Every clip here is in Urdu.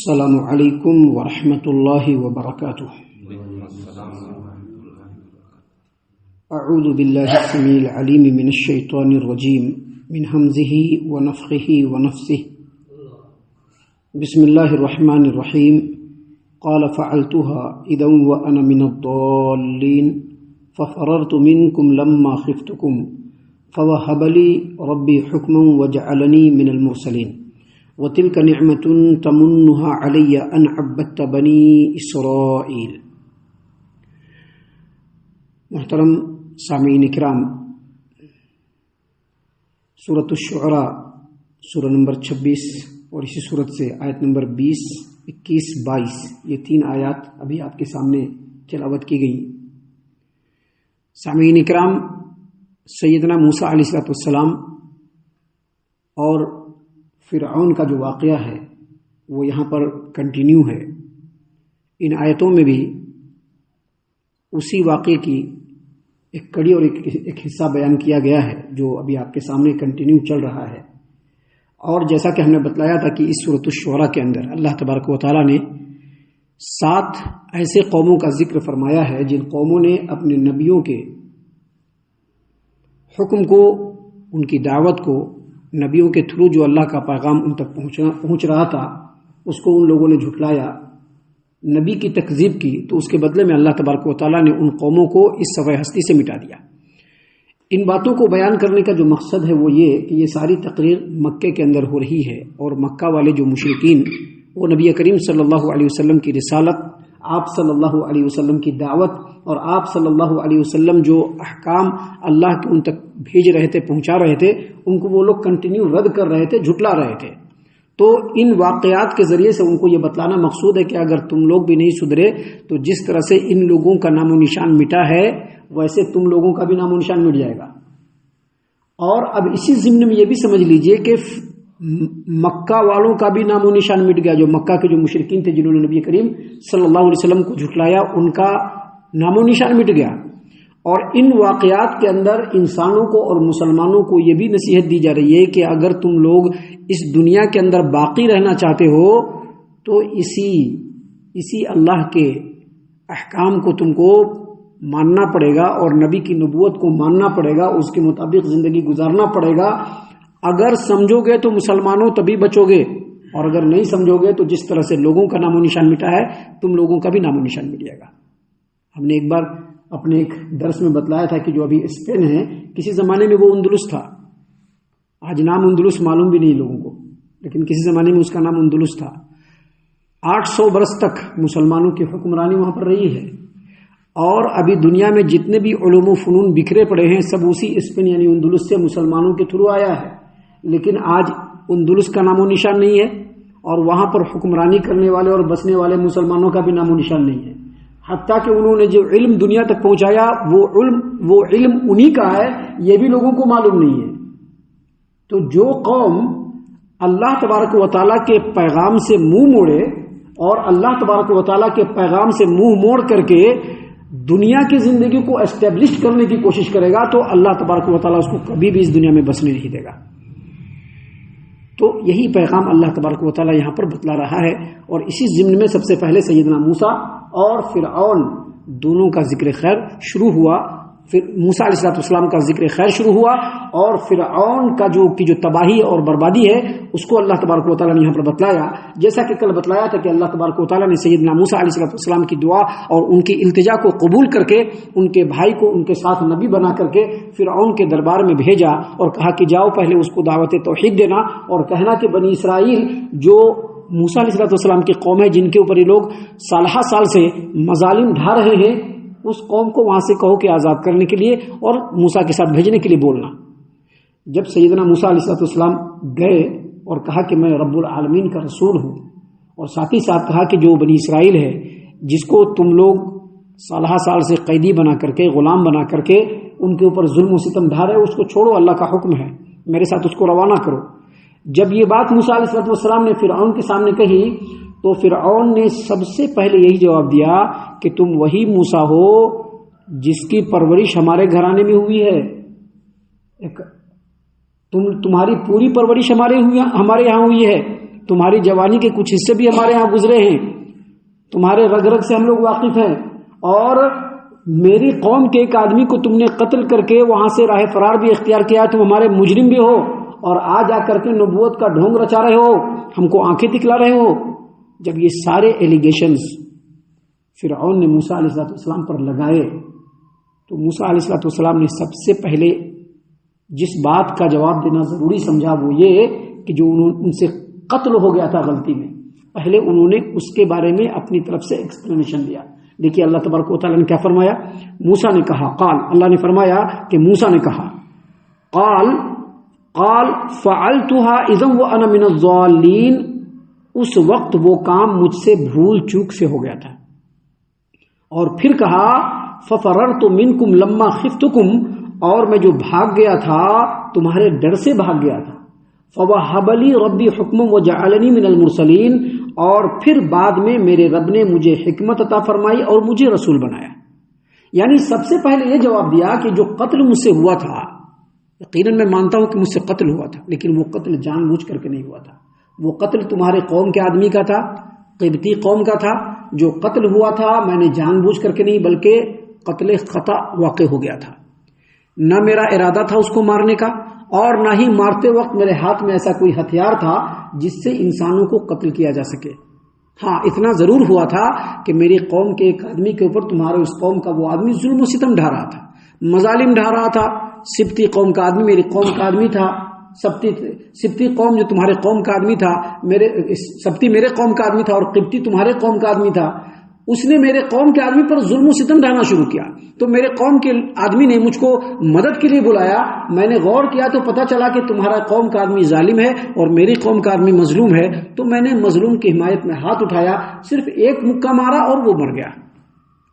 السلام علیکم ورحمۃ اللہ وبرکاتہ۔ اعوذ باللہ السمیع العلیم من الشیطان الرجیم من ہمزہ ونفخہ ونفثہ۔ بسم اللہ الرحمن الرحیم۔ قال فعلتها اذا وانا من الضالین ففررت منکم لما خفتکم فوهب لي ربی حکما وجعلنی من المرسلین وَتِلْكَ نِعْمَةٌ تَمُنُّهَا عَلَيَّ أَنْ عَبَّدْتَ بَنِي إِسْرَائِيلَ۔ محترم سامعین اکرام، سورۃ الشعراء سورہ نمبر 26 اور اسی سورت سے آیت نمبر 20، 21، 22 یہ تین آیات ابھی آپ کے سامنے تلاوت کی گئی۔ سامعین اکرام، سیدنا موسیٰ علیہ السلام اور فرعون کا جو واقعہ ہے وہ یہاں پر کنٹینیو ہے۔ ان آیتوں میں بھی اسی واقعے کی ایک کڑی اور ایک حصہ بیان کیا گیا ہے جو ابھی آپ کے سامنے کنٹینیو چل رہا ہے۔ اور جیسا کہ ہم نے بتلایا تھا کہ اس سورۃ الشعراء کے اندر اللہ تبارک و تعالیٰ نے 7 ایسے قوموں کا ذکر فرمایا ہے جن قوموں نے اپنے نبیوں کے حکم کو، ان کی دعوت کو، نبیوں کے تھرو جو اللہ کا پیغام ان تک پہنچ رہا تھا اس کو ان لوگوں نے جھٹلایا، نبی کی تکذیب کی، تو اس کے بدلے میں اللہ تبارک و تعالیٰ نے ان قوموں کو اس سوئے ہستی سے مٹا دیا۔ ان باتوں کو بیان کرنے کا جو مقصد ہے وہ یہ کہ یہ ساری تقریر مکے کے اندر ہو رہی ہے، اور مکہ والے جو مشرکین وہ نبی کریم صلی اللہ علیہ وسلم کی رسالت، آپ صلی اللہ علیہ وسلم کی دعوت اور آپ صلی اللہ علیہ وسلم جو احکام اللہ کے ان تک بھیج رہے تھے، پہنچا رہے تھے، ان کو وہ لوگ کنٹینیو رد کر رہے تھے، جھٹلا رہے تھے۔ تو ان واقعات کے ذریعے سے ان کو یہ بتلانا مقصود ہے کہ اگر تم لوگ بھی نہیں سدھرے تو جس طرح سے ان لوگوں کا نام و نشان مٹا ہے ویسے تم لوگوں کا بھی نام و نشان مٹ جائے گا۔ اور اب اسی ضمن میں یہ بھی سمجھ لیجئے کہ مکہ والوں کا بھی نام و نشان مٹ گیا، جو مکہ کے جو مشرکین تھے جنہوں نے نبی کریم صلی اللہ علیہ وسلم کو جھٹلایا، ان کا نام و نشان مٹ گیا۔ اور ان واقعات کے اندر انسانوں کو اور مسلمانوں کو یہ بھی نصیحت دی جا رہی ہے کہ اگر تم لوگ اس دنیا کے اندر باقی رہنا چاہتے ہو تو اسی اللہ کے احکام کو تم کو ماننا پڑے گا اور نبی کی نبوت کو ماننا پڑے گا، اس کے مطابق زندگی گزارنا پڑے گا۔ اگر سمجھو گے تو مسلمانوں تبھی بچو گے، اور اگر نہیں سمجھو گے تو جس طرح سے لوگوں کا نام و نشان مٹا ہے تم لوگوں کا بھی نام و نشان مٹ جائے گا۔ ہم نے ایک بار اپنے ایک درس میں بتلایا تھا کہ جو ابھی اسپین ہے، کسی زمانے میں وہ اندلس تھا، آج نام اندلس معلوم بھی نہیں لوگوں کو، لیکن کسی زمانے میں اس کا نام اندلس تھا۔ 800 برس تک مسلمانوں کی حکمرانی وہاں پر رہی ہے، اور ابھی دنیا میں جتنے بھی علوم و فنون بکھرے پڑے ہیں سب اسی اسپین یعنی اندلس سے مسلمانوں کے تھرو آیا ہے، لیکن آج اندلس کا نام و نشان نہیں ہے، اور وہاں پر حکمرانی کرنے والے اور بسنے والے مسلمانوں کا بھی نام و نشان نہیں ہے۔ حتیٰ کہ انہوں نے جو علم دنیا تک پہنچایا وہ علم انہی کا ہے، یہ بھی لوگوں کو معلوم نہیں ہے۔ تو جو قوم اللہ تبارک و تعالیٰ کے پیغام سے منہ موڑے اور اللہ تبارک و تعالیٰ کے پیغام سے منہ موڑ کر کے دنیا کی زندگی کو اسٹیبلش کرنے کی کوشش کرے گا تو اللہ تبارک و تعالیٰ اس کو کبھی بھی اس دنیا میں بسنے نہیں دے گا۔ تو یہی پیغام اللہ تبارک و تعالیٰ یہاں پر بتلا رہا ہے، اور اسی ضمن میں سب سے پہلے سیدنا موسیٰ اور فرعون دونوں کا ذکر خیر شروع ہوا۔ پھر موسیٰ علیہ السلام کا ذکر خیر شروع ہوا، اور فرعون کا جو تباہی اور بربادی ہے اس کو اللہ تبارک و تعالیٰ نے یہاں پر بتلایا۔ جیسا کہ کل بتلایا تھا کہ اللہ تبارک و تعالیٰ نے سیدنا موسیٰ علیہ السلام کی دعا اور ان کی التجا کو قبول کر کے ان کے بھائی کو ان کے ساتھ نبی بنا کر کے فرعون کے دربار میں بھیجا، اور کہا کہ جاؤ پہلے اس کو دعوت توحید دینا اور کہنا کہ بنی اسرائیل جو موسیٰ علیہ السلام کی قوم ہے جن کے اوپر یہ لوگ سالہ سال سے مظالم ڈھا رہے ہیں، اس قوم کو وہاں سے کہو کہ آزاد کرنے کے لیے اور موسیٰ کے ساتھ بھیجنے کے لیے بولنا۔ جب سیدنا موسیٰ علیہ السلام گئے اور کہا کہ میں رب العالمین کا رسول ہوں، اور ساتھ ہی ساتھ کہا کہ جو بنی اسرائیل ہے جس کو تم لوگ سالہ سال سے قیدی بنا کر کے، غلام بنا کر کے ان کے اوپر ظلم و ستم ڈھا رہے، اس کو چھوڑو، اللہ کا حکم ہے، میرے ساتھ اس کو روانہ کرو۔ جب یہ بات موسیٰ علیہ السلام نے فرعون کے سامنے کہی تو فرعون نے سب سے پہلے یہی جواب دیا کہ تم وہی موسیٰ ہو جس کی پرورش ہمارے گھرانے میں ہوئی ہے، تمہاری پوری پرورش ہمارے یہاں ہوئی ہے، تمہاری جوانی کے کچھ حصے بھی ہمارے ہاں گزرے ہیں، تمہارے رگ رگ سے ہم لوگ واقف ہیں، اور میری قوم کے ایک آدمی کو تم نے قتل کر کے وہاں سے راہ فرار بھی اختیار کیا، تم ہمارے مجرم بھی ہو، اور آج آ کر کے نبوت کا ڈھونگ رچا رہے ہو، ہم کو آنکھیں دکھلا رہے ہو۔ جب یہ سارے ایلیگیشنز فرعون نے موسیٰ علیہ السلام پر لگائے تو موسیٰ علیہ السلام نے سب سے پہلے جس بات کا جواب دینا ضروری سمجھا وہ یہ کہ جو ان سے قتل ہو گیا تھا غلطی میں، پہلے انہوں نے اس کے بارے میں اپنی طرف سے ایکسپلینیشن دیا۔ دیکھیے اللہ تبارک و تعالیٰ نے کیا فرمایا، موسیٰ نے کہا، قال، اللہ نے فرمایا کہ موسیٰ نے کہا، قال فعلتها اذا وانا من الضالین، اس وقت وہ کام مجھ سے بھول چوک سے ہو گیا تھا۔ اور پھر کہا ففررت منکم لما خفتکم، اور میں جو بھاگ گیا تھا تمہارے ڈر سے بھاگ گیا تھا۔ فوہب لی ربی حکما وجعلنی من المرسلین، اور پھر بعد میں میرے رب نے مجھے حکمت عطا فرمائی اور مجھے رسول بنایا۔ یعنی سب سے پہلے یہ جواب دیا کہ جو قتل مجھ سے ہوا تھا، یقیناً میں مانتا ہوں کہ مجھ سے قتل ہوا تھا، لیکن وہ قتل جان بوجھ کر کے نہیں ہوا تھا، وہ قتل تمہارے قوم کے آدمی کا تھا، قبطی قوم کا تھا۔ جو قتل ہوا تھا میں نے جان بوجھ کر کے نہیں بلکہ قتل خطا واقع ہو گیا تھا، نہ میرا ارادہ تھا اس کو مارنے کا، اور نہ ہی مارتے وقت میرے ہاتھ میں ایسا کوئی ہتھیار تھا جس سے انسانوں کو قتل کیا جا سکے۔ ہاں اتنا ضرور ہوا تھا کہ میری قوم کے ایک آدمی کے اوپر تمہارے اس قوم کا وہ آدمی ظلم و ستم ڈھا رہا تھا، مظالم ڈھا رہا تھا۔ سبتی قوم کا آدمی میری قوم کا آدمی تھا، سبتی قوم جو تمہارے قوم کا آدمی تھا، سبتی میرے قوم کا آدمی تھا، اور قبطی تمہارے قوم کا آدمی تھا۔ اس نے میرے قوم کے آدمی پر ظلم و ستم ڈھانا شروع کیا، تو میرے قوم کے آدمی نے مجھ کو مدد کے لیے بلایا۔ میں نے غور کیا تو پتہ چلا کہ تمہارا قوم کا آدمی ظالم ہے اور میری قوم کا آدمی مظلوم ہے، تو میں نے مظلوم کی حمایت میں ہاتھ اٹھایا، صرف ایک مکہ مارا اور وہ مر گیا۔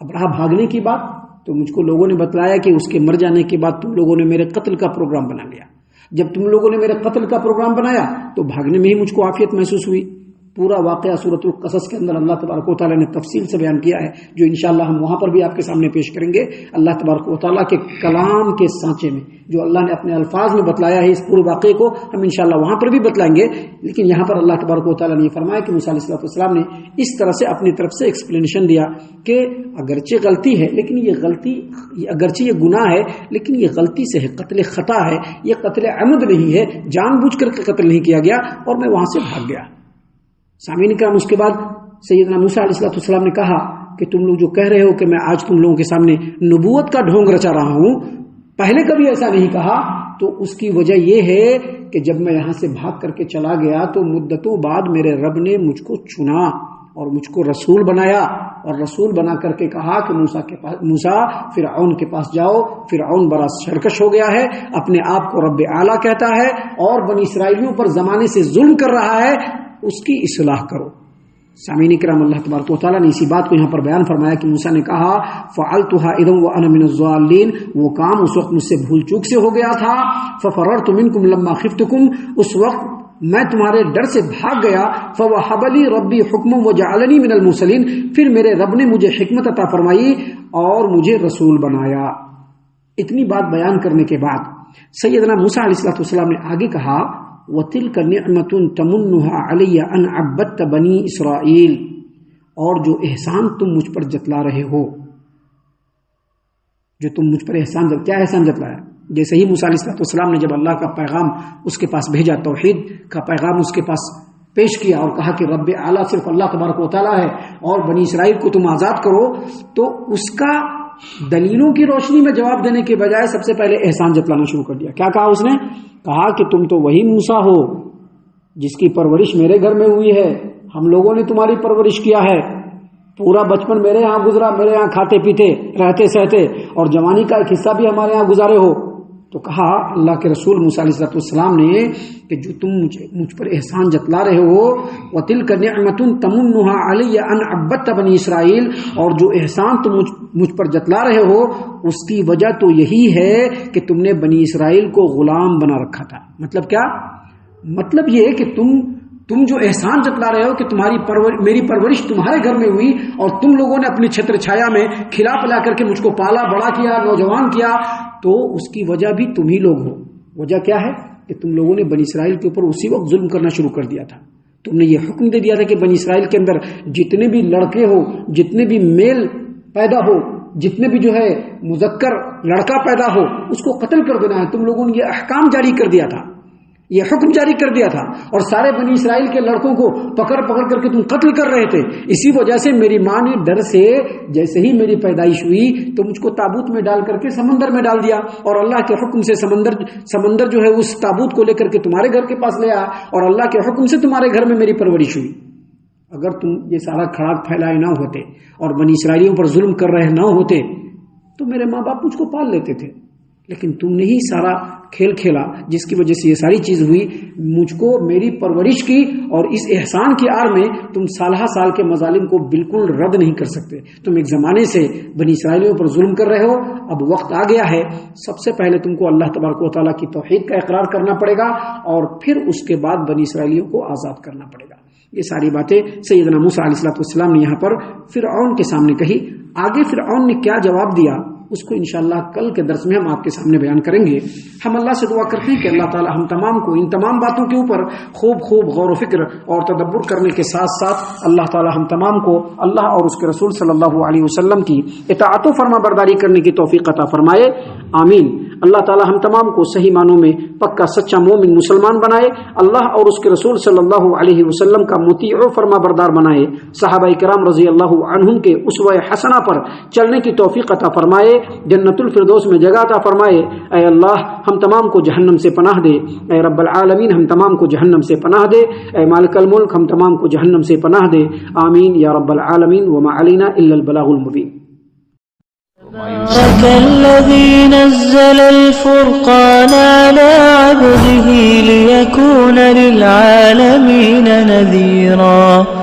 اب رہا بھاگنے کی بات، تو مجھ کو لوگوں نے بتلایا کہ اس کے مر جانے کے بعد تم لوگوں نے میرے قتل کا پروگرام بنا لیا۔ جب تم لوگوں نے میرے قتل کا پروگرام بنایا تو بھاگنے میں ہی مجھ کو عافیت محسوس ہوئی۔ پورا واقعہ سورۃ القصص کے اندر اللہ تبارک و تعالیٰ نے تفصیل سے بیان کیا ہے، جو انشاءاللہ ہم وہاں پر بھی آپ کے سامنے پیش کریں گے۔ اللہ تبارک و تعالیٰ کے کلام کے سانچے میں جو اللہ نے اپنے الفاظ میں بتلایا ہے اس پورے واقعے کو ہم انشاءاللہ وہاں پر بھی بتلائیں گے، لیکن یہاں پر اللہ تبارک و تعالیٰ نے یہ فرمایا کہ موسیٰ علیہ السلام نے اس طرح سے اپنی طرف سے ایکسپلینیشن دیا کہ اگرچہ غلطی ہے، لیکن یہ غلطی، اگرچہ یہ گناہ ہے لیکن یہ غلطی سے ہے، قتل خطا ہے، یہ قتل عمد نہیں ہے، جان بوجھ کر کے قتل نہیں کیا گیا، اور میں وہاں سے بھاگ گیا۔ سامعین کرام، اس کے بعد سیدنا موسیٰ علیہ السلام نے کہا کہ تم لوگ جو کہہ رہے ہو کہ میں آج تم لوگوں کے سامنے نبوت کا ڈھونگ رچا رہا ہوں، پہلے کبھی ایسا نہیں کہا، تو اس کی وجہ یہ ہے کہ جب میں یہاں سے بھاگ کر کے چلا گیا تو مدتوں بعد میرے رب نے مجھ کو چنا اور مجھ کو رسول بنایا، اور رسول بنا کر کے کہا کہ موسیٰ فرعون کے پاس جاؤ، فرعون بڑا سرکش ہو گیا ہے، اپنے آپ کو رب اعلیٰ کہتا ہے اور بنی اسرائیلیوں پر زمانے سے ظلم کر رہا ہے، اس کی اصلاح کرو۔ سامعین کرام، اللہ تبارک و تعالیٰ نے اسی بات کو یہاں پر بیان فرمایا کہ موسیٰ نے کہا فعلتها اذا وانا من الضالین، وہ کام اس وقت مجھ سے بھول چوک سے ہو گیا تھا۔ ففررت منکم لما خفتکم، اس وقت میں تمہارے ڈر سے بھاگ گیا۔ فوہب لی ربی حکما وجعلنی من المرسلین، پھر میرے رب نے مجھے حکمت عطا فرمائی اور مجھے رسول بنایا۔ اتنی بات بیان کرنے کے بعد سیدنا موسیٰ علیہ السلام نے آگے کہا وَتِلْكَ نِعْمَةٌ تَمُنُّهَا عَلَيَّ أَنْ عَبَّدْتَ بَنِي اسرائیل، اور جو احسان تم مجھ پر جتلا رہے ہو، جو تم مجھ پر احسان کیا احسان جتلایا؟ جیسے ہی موسیٰ علیہ السلام نے جب اللہ کا پیغام اس کے پاس بھیجا، توحید کا پیغام اس کے پاس پیش کیا اور کہا کہ رب اعلیٰ صرف اللہ تبارک و تعالیٰ ہے اور بنی اسرائیل کو تم آزاد کرو، تو اس کا دلیلوں کی روشنی میں جواب دینے کے بجائے سب سے پہلے احسان جتلانا شروع کر دیا۔ کیا کہا اس نے؟ کہا کہ تم تو وہی موسیٰ ہو جس کی پرورش میرے گھر میں ہوئی ہے، ہم لوگوں نے تمہاری پرورش کیا ہے، پورا بچپن میرے یہاں گزرا، میرے یہاں کھاتے پیتے رہتے سہتے، اور جوانی کا ایک حصہ بھی ہمارے یہاں گزارے ہو۔ تو کہا اللہ کے رسول موسیٰ علیہ السلام نے کہ جو تم مجھ پر احسان جتلا رہے ہو، وَتِلْكَ نِعْمَةٌ تَمُنُّهَا عَلَيَّ أَنْ عَبَّدْتَ بَنِي اسرائیل، اور جو احسان تم مجھ پر جتلا رہے ہو اس کی وجہ تو یہی ہے کہ تم نے بنی اسرائیل کو غلام بنا رکھا تھا۔ مطلب کیا؟ مطلب یہ کہ تم جو احسان جتلا رہے ہو کہ میری پرورش تمہارے گھر میں ہوئی اور تم لوگوں نے اپنی چھتر چھایا میں کھلا پلا کر کے مجھ کو پالا بڑا کیا، نوجوان کیا، تو اس کی وجہ بھی تم ہی لوگ ہو۔ وجہ کیا ہے کہ تم لوگوں نے بنی اسرائیل کے اوپر اسی وقت ظلم کرنا شروع کر دیا تھا۔ تم نے یہ حکم دے دیا تھا کہ بنی اسرائیل کے اندر جتنے بھی لڑکے ہو، جتنے بھی میل پیدا ہو، جتنے بھی جو ہے مذکر لڑکا پیدا ہو، اس کو قتل کر دینا ہے۔ تم لوگوں نے یہ احکام جاری کر دیا تھا، یہ حکم جاری کر دیا تھا، اور سارے بنی اسرائیل کے لڑکوں کو پکڑ پکڑ کر کے تم قتل کر رہے تھے۔ اسی وجہ سے میری ماں نے ڈر سے جیسے ہی میری پیدائش ہوئی تو مجھ کو تابوت میں ڈال کر کے سمندر میں ڈال دیا، اور اللہ کے حکم سے سمندر جو ہے اس تابوت کو لے کر کے تمہارے گھر کے پاس لے آیا، اور اللہ کے حکم سے تمہارے گھر میں میری پرورش ہوئی۔ اگر تم یہ سارا کھڑاک پھیلائے نہ ہوتے اور بنی اسرائیلیوں پر ظلم کر رہے نہ ہوتے تو میرے ماں باپ مجھ کو پال لیتے تھے، لیکن تم نے ہی سارا کھیل کھیلا جس کی وجہ سے یہ ساری چیز ہوئی۔ مجھ کو میری پرورش کی، اور اس احسان کی آڑ میں تم سالہ سال کے مظالم کو بالکل رد نہیں کر سکتے۔ تم ایک زمانے سے بنی اسرائیلیوں پر ظلم کر رہے ہو، اب وقت آ گیا ہے، سب سے پہلے تم کو اللہ تبارک و تعالیٰ کی توحید کا اقرار کرنا پڑے گا، اور پھر اس کے بعد بنی اسرائیلیوں کو آزاد کرنا پڑے گا۔ یہ ساری باتیں سیدنا موسیٰ علیہ السلام نے یہاں پر فرعون کے سامنے کہی۔ آگے فرعون نے کیا جواب دیا اس کو انشاءاللہ کل کے درس میں ہم آپ کے سامنے بیان کریں گے۔ ہم اللہ سے دعا کرتے ہیں کہ اللہ تعالی ہم تمام کو ان تمام باتوں کے اوپر خوب غور و فکر اور تدبر کرنے کے ساتھ ساتھ اللہ تعالی ہم تمام کو اللہ اور اس کے رسول صلی اللہ علیہ وسلم کی اطاعت و فرما برداری کرنے کی توفیق عطا فرمائے، آمین۔ اللہ تعالی ہم تمام کو صحیح معنوں میں پکا سچا مومن مسلمان بنائے، اللہ اور اس کے رسول صلی اللہ علیہ وسلم کا مطیع و فرما بردار بنائے، صحابہ کرام رضی اللہ عنہم کے اسوہ حسنہ پر چلنے کی توفیق عطا فرمائے، جنت الفردوس میں جگہ عطا فرمائے۔ اے اللہ ہم تمام کو جہنم سے پناہ دے، اے رب العالمین ہم تمام کو جہنم سے پناہ دے، اے مالک الملک ہم تمام کو جہنم سے پناہ دے، آمین یا رب العالمین۔ وما علینا الا البلاغ المبین۔ تبارك الذي نزل الفرقان على عبده ليكون للعالمين نذيرا